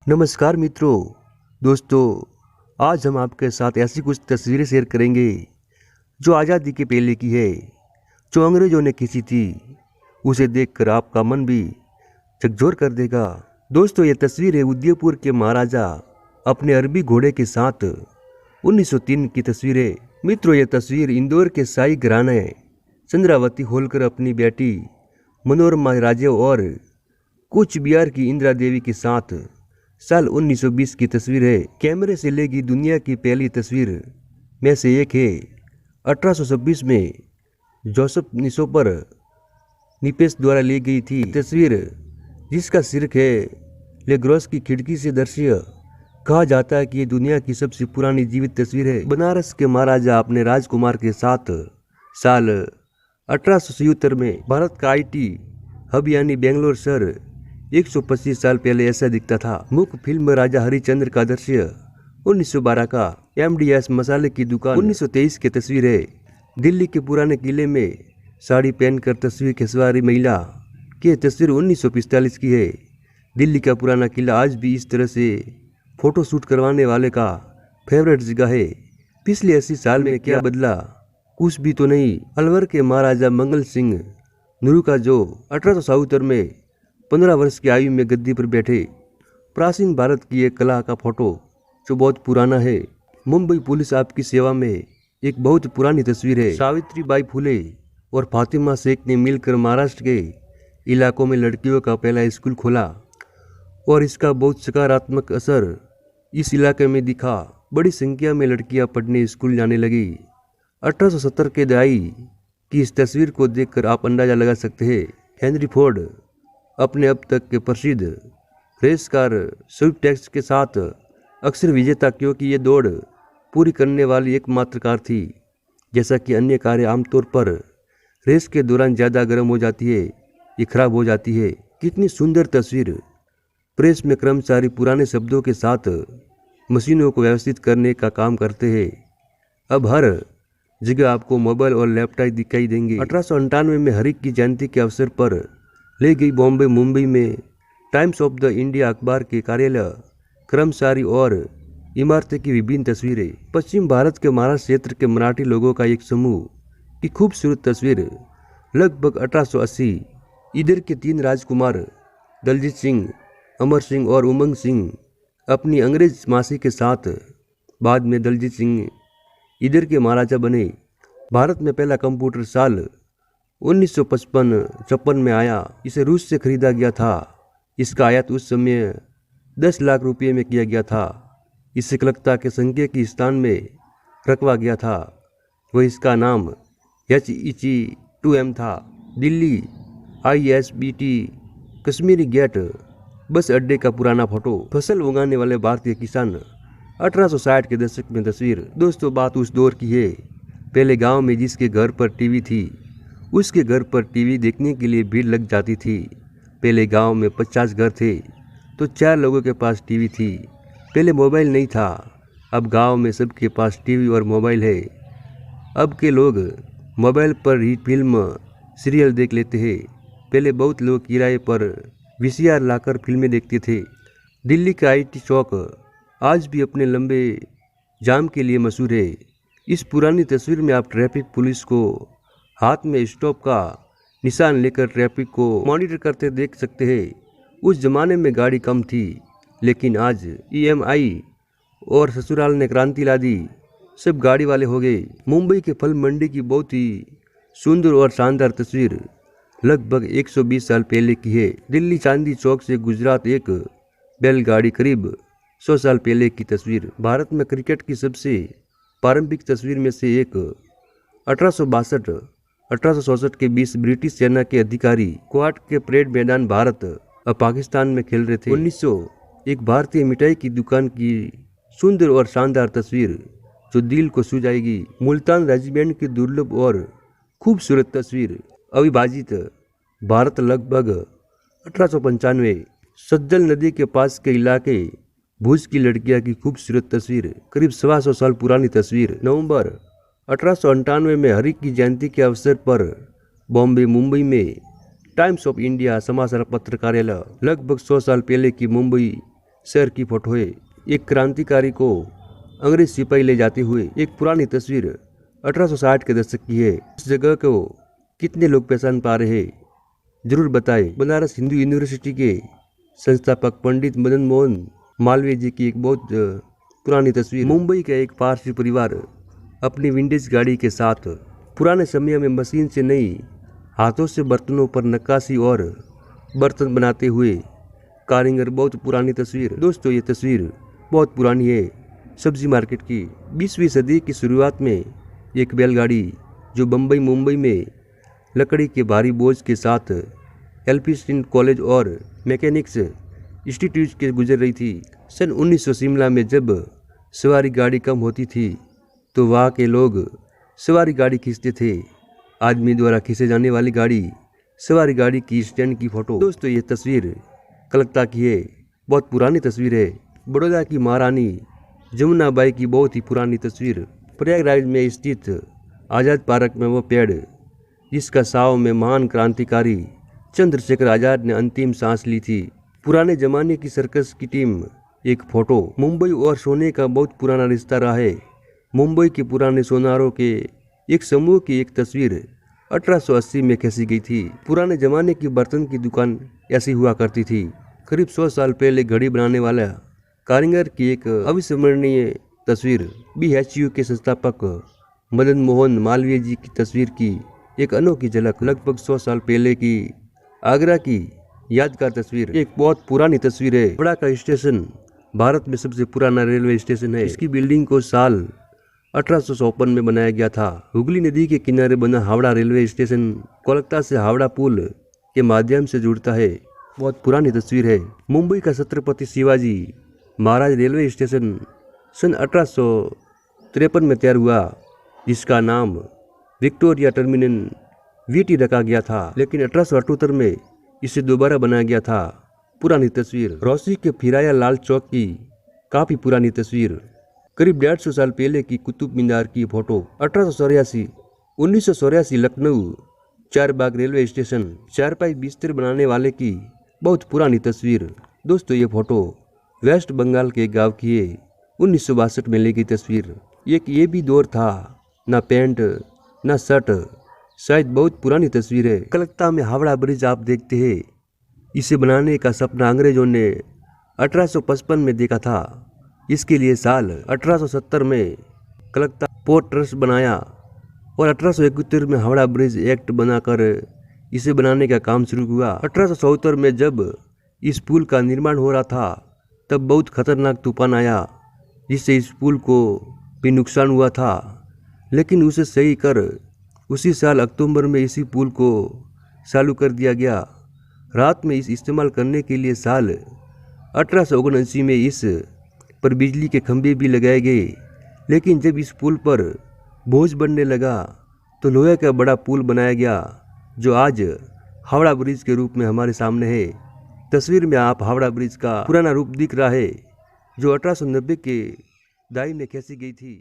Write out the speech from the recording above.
नमस्कार मित्रों, दोस्तों। आज हम आपके साथ ऐसी कुछ तस्वीरें शेयर करेंगे जो आज़ादी के पहले की है, जो अंग्रेज़ों ने खींची थी। उसे देखकर आपका मन भी झकझोर कर देगा। दोस्तों, ये तस्वीर है उदयपुर के महाराजा अपने अरबी घोड़े के साथ 1903 की तस्वीर है। मित्रों, ये तस्वीर इंदौर के शाही घराने चंद्रावती होलकर अपनी बेटी मनोरमा राजे और कूच बिहार की इंदिरा देवी के साथ साल 1920 की तस्वीर है। कैमरे से ली गई दुनिया की पहली तस्वीर में से एक है। 1826 में जोसेफ निसोपर निपेस द्वारा ली गई थी तस्वीर, जिसका शीर्षक है लेग्रोस की खिड़की से दृश्य। कहा जाता है कि ये दुनिया की सबसे पुरानी जीवित तस्वीर है। बनारस के महाराजा अपने राजकुमार के साथ साल 1877 में भारत का IT हब यानी बेंगलोर शहर 125 साल पहले ऐसा दिखता था। मुख्य फिल्म राजा हरिश्चंद्र का दृश्य 1912 का। MDS मसाले की दुकान 1923 की तस्वीर है। दिल्ली के पुराने किले में साड़ी पहनकर तस्वीर खिंचवारी महिला की तस्वीर 1945 की है। दिल्ली का पुराना किला आज भी इस तरह से फोटो शूट करवाने वाले का फेवरेट जगह है। पिछले 80 साल में क्या बदला? कुछ भी तो नहीं। अलवर के महाराजा मंगल सिंह नुरू का जो 1877 में 15 वर्ष की आयु में गद्दी पर बैठे, प्राचीन भारत की एक कला का फोटो जो बहुत पुराना है। मुंबई पुलिस आपकी सेवा में एक बहुत पुरानी तस्वीर है। सावित्रीबाई फुले और फातिमा शेख ने मिलकर महाराष्ट्र के इलाकों में लड़कियों का पहला स्कूल खोला और इसका बहुत सकारात्मक असर इस इलाके में दिखा। बड़ी संख्या में लड़कियां पढ़ने स्कूल जाने लगी। 1870 के दहाई की इस तस्वीर को देखकर आप अंदाजा लगा सकते हैं। हेनरी फोर्ड अपने अब तक के प्रसिद्ध रेस कार स्विफ्ट टैक्स के साथ अक्सर विजेता, क्योंकि ये दौड़ पूरी करने वाली एकमात्र कार थी। जैसा कि अन्य कारें आमतौर पर रेस के दौरान ज़्यादा गर्म हो जाती है, ये खराब हो जाती है। कितनी सुंदर तस्वीर। प्रेस में कर्मचारी पुराने शब्दों के साथ मशीनों को व्यवस्थित करने का काम करते हैं। अब हर जगह आपको मोबाइल और लैपटॉप दिखाई देंगे। 1898 में हरि की जयंती के अवसर पर ले गई बॉम्बे मुंबई में टाइम्स ऑफ द इंडिया अखबार के कार्यालय, कर्मचारी और इमारतें की विभिन्न तस्वीरें। पश्चिम भारत के महाराष्ट्र क्षेत्र के मराठी लोगों का एक समूह की खूबसूरत तस्वीर। लगभग 1880 इधर के 3 राजकुमार दलजीत सिंह, अमर सिंह और उमंग सिंह अपनी अंग्रेज मासी के साथ। बाद में दलजीत सिंह इधर के महाराजा बने। भारत में पहला कंप्यूटर साल 1955 में आया। इसे रूस से खरीदा गया था। इसका आयात उस समय 10 लाख रुपये में किया गया था। इसे कलकत्ता के संख्या स्थान में रखवा गया था। वह इसका नाम HEC-2M था। दिल्ली ISBT कश्मीरी गेट बस अड्डे का पुराना फोटो। फसल उगाने वाले भारतीय किसान 1860 के दशक में तस्वीर। दोस्तों, बात उस दौर की है। पहले गांव में जिसके घर पर टीवी थी, उसके घर पर टीवी देखने के लिए भीड़ लग जाती थी। पहले गांव में 50 घर थे तो 4 लोगों के पास टीवी थी। पहले मोबाइल नहीं था, अब गांव में सबके पास टीवी और मोबाइल है। अब के लोग मोबाइल पर ही फिल्म सीरियल देख लेते हैं। पहले बहुत लोग किराए पर VCR लाकर फिल्में देखते थे। दिल्ली का IT चौक आज भी अपने लंबे जाम के लिए मशहूर है। इस पुरानी तस्वीर में आप ट्रैफिक पुलिस को हाथ में स्टॉप का निशान लेकर ट्रैफिक को मॉनिटर करते देख सकते हैं। उस जमाने में गाड़ी कम थी, लेकिन आज EMI और ससुराल ने क्रांति ला दी। सब गाड़ी वाले हो गए। मुंबई के फल मंडी की बहुत ही सुंदर और शानदार तस्वीर लगभग 120 साल पहले की है। दिल्ली चांदी चौक से गुजरात एक बैलगाड़ी करीब 100 साल पहले की तस्वीर। भारत में क्रिकेट की सबसे पारंपरिक तस्वीर में से एक 1862-1864 के बीच ब्रिटिश सेना के अधिकारी क्वाड के परेड मैदान भारत और पाकिस्तान में खेल रहे थे। 1900 एक भारतीय मिठाई की दुकान की सुंदर और शानदार तस्वीर जो दिल को छू जाएगी। मुल्तान रेजिमेंट की दुर्लभ और खूबसूरत तस्वीर। अविभाजित भारत लगभग 1895। सज्जल नदी के पास के इलाके भुज की लड़कियां की खूबसूरत तस्वीर करीब 125 साल पुरानी तस्वीर। नवंबर 1898 में हरि की जयंती के अवसर पर बॉम्बे मुंबई में टाइम्स ऑफ इंडिया समाचार पत्र कार्यालय। लगभग 100 साल पहले की मुंबई शहर की फोटो है। एक क्रांतिकारी को अंग्रेज सिपाही ले जाते हुए। एक पुरानी तस्वीर 1860 के दशक की है। इस जगह को कितने लोग पहचान पा रहे हैं, जरूर बताएं। बनारस हिंदू यूनिवर्सिटी के संस्थापक पंडित मदन मोहन मालवीय जी की एक बहुत पुरानी तस्वीर। मुंबई का एक पारसी परिवार अपनी विंटेज गाड़ी के साथ पुराने समय में मशीन से नहीं, हाथों से बर्तनों पर नक्काशी और बर्तन बनाते हुए कारीगर। बहुत पुरानी तस्वीर दोस्तों, ये तस्वीर बहुत पुरानी है, सब्जी मार्केट की। 20वीं सदी की शुरुआत में एक बैलगाड़ी जो बम्बई मुंबई में लकड़ी के भारी बोझ के साथ एल्फिंस्टन कॉलेज और मैकेनिक्स इंस्टीट्यूट के गुजर रही थी। सन 1900 शिमला में जब सवारी गाड़ी कम होती थी तो वहाँ के लोग सवारी गाड़ी खींचते थे। आदमी द्वारा खींचे जाने वाली गाड़ी, सवारी गाड़ी की स्टैंड की फोटो। दोस्तों, ये तस्वीर कलकत्ता की है, बहुत पुरानी तस्वीर है। बड़ौदा की महारानी जमुनाबाई की बहुत ही पुरानी तस्वीर। प्रयागराज में स्थित आज़ाद पार्क में वो पेड़ जिसका छांव में महान क्रांतिकारी चंद्रशेखर आज़ाद ने अंतिम सांस ली थी। पुराने जमाने की सर्कस की टीम, एक फोटो। मुंबई और सोने का बहुत पुराना रिश्ता रहा है। मुंबई के पुराने सोनारों के एक समूह की एक तस्वीर 1880 में खींची गई थी। पुराने जमाने की बर्तन की दुकान ऐसी हुआ करती थी। करीब 100 साल पहले घड़ी बनाने वाला कारीगर की एक अविस्मरणीय तस्वीर। BHU के संस्थापक मदन मोहन मालवीय जी की तस्वीर की एक अनोखी झलक। लगभग 100 साल पहले की आगरा की यादगार तस्वीर। एक बहुत पुरानी तस्वीर है। हावड़ा का स्टेशन भारत में सबसे पुराना रेलवे स्टेशन है। इसकी बिल्डिंग को साल 1854 में बनाया गया था। हुगली नदी के किनारे बना हावड़ा रेलवे स्टेशन कोलकाता से हावड़ा पुल के माध्यम से जुड़ता है। बहुत पुरानी तस्वीर है। मुंबई का छत्रपति शिवाजी महाराज रेलवे स्टेशन सन 1853 में तैयार हुआ, जिसका नाम विक्टोरिया टर्मिनल VT रखा गया था, लेकिन 1878 में इसे दोबारा बनाया गया था। पुरानी तस्वीर। रोशी के फिराया लाल चौक की काफी पुरानी तस्वीर। करीब 150 साल पहले की कुतुब मीनार की photo. 1984 Lucknow Charbagh railway station चारपाई बिस्तर बनाने वाले की बहुत पुरानी तस्वीर। दोस्तों, ये फोटो वेस्ट बंगाल के गांव की है। 1962 में ली गई तस्वीर। ये भी दौर था, ना पैंट ना शर्ट, शायद बहुत पुरानी तस्वीर है। कलकत्ता में हावड़ा ब्रिज आप देखते हैं। इसे बनाने का सपना अंग्रेजों ने 1855 में देखा था। इसके लिए साल 1870 में कलकत्ता पोर्ट ट्रस्ट बनाया और 1871 में हावड़ा ब्रिज एक्ट बनाकर इसे बनाने का काम शुरू हुआ। 1874 में जब इस पुल का निर्माण हो रहा था तब बहुत खतरनाक तूफान आया, जिससे इस पुल को भी नुकसान हुआ था, लेकिन उसे सही कर उसी साल अक्टूबर में इसी पुल को चालू कर दिया गया। रात में इस इस्तेमाल करने के लिए साल 1879 में इस पर बिजली के खंभे भी लगाए गए, लेकिन जब इस पुल पर बोझ बढ़ने लगा तो लोहे का बड़ा पुल बनाया गया, जो आज हावड़ा ब्रिज के रूप में हमारे सामने है। तस्वीर में आप हावड़ा ब्रिज का पुराना रूप दिख रहा है, जो 1890 के दाई में खींची गई थी।